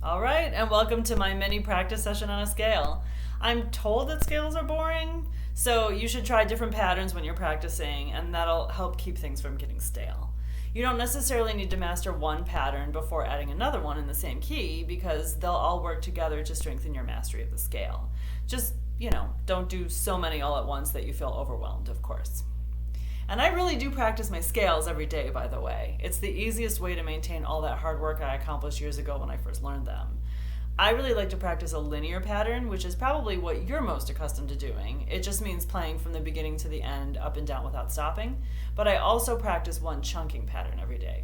All right, and welcome to my mini practice session on a scale. I'm told that scales are boring, so you should try different patterns when you're practicing, and that'll help keep things from getting stale. You don't necessarily need to master one pattern before adding another one in the same key, because they'll all work together to strengthen your mastery of the scale. Just, don't do so many all at once that you feel overwhelmed, of course. And I really do practice my scales every day, by the way. It's the easiest way to maintain all that hard work I accomplished years ago when I first learned them. I really like to practice a linear pattern, which is probably what you're most accustomed to doing. It just means playing from the beginning to the end, up and down without stopping. But I also practice one chunking pattern every day.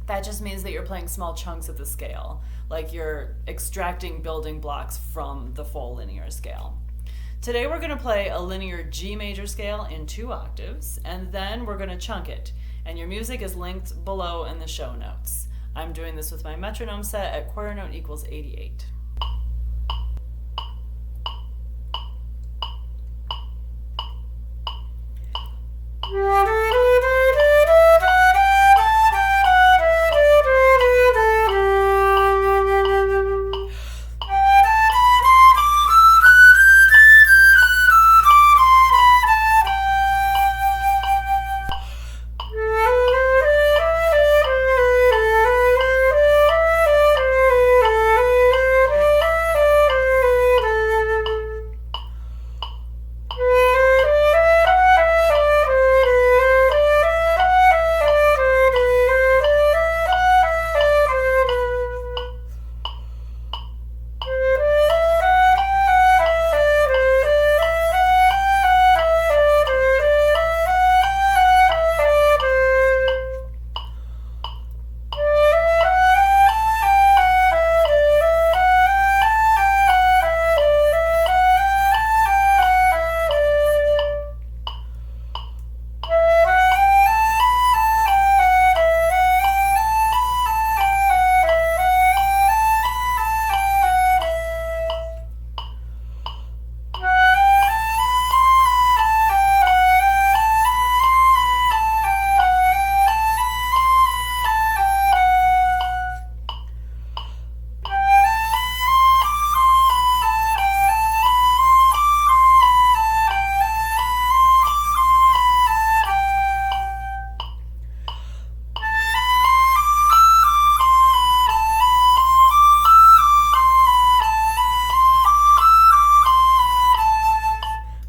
That just means that you're playing small chunks of the scale, like you're extracting building blocks from the full linear scale. Today we're going to play a linear G major scale in 2 octaves, and then we're going to chunk it, and your music is linked below in the show notes. I'm doing this with my metronome set at quarter note equals 88.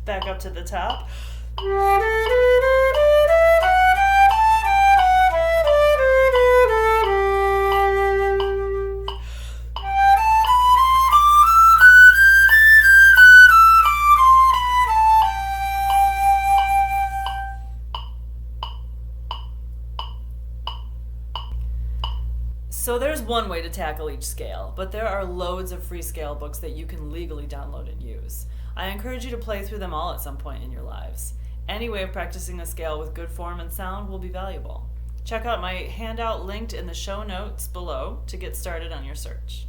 Back up to the top. So there's one way to tackle each scale, but there are loads of free scale books that you can legally download and use. I encourage you to play through them all at some point in your lives. Any way of practicing a scale with good form and sound will be valuable. Check out my handout linked in the show notes below to get started on your search.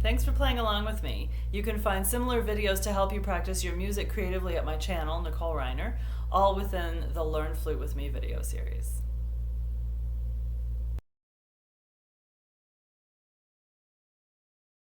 Thanks for playing along with me. You can find similar videos to help you practice your music creatively at my channel, Nicole Reiner, all within the Learn Flute with Me video series.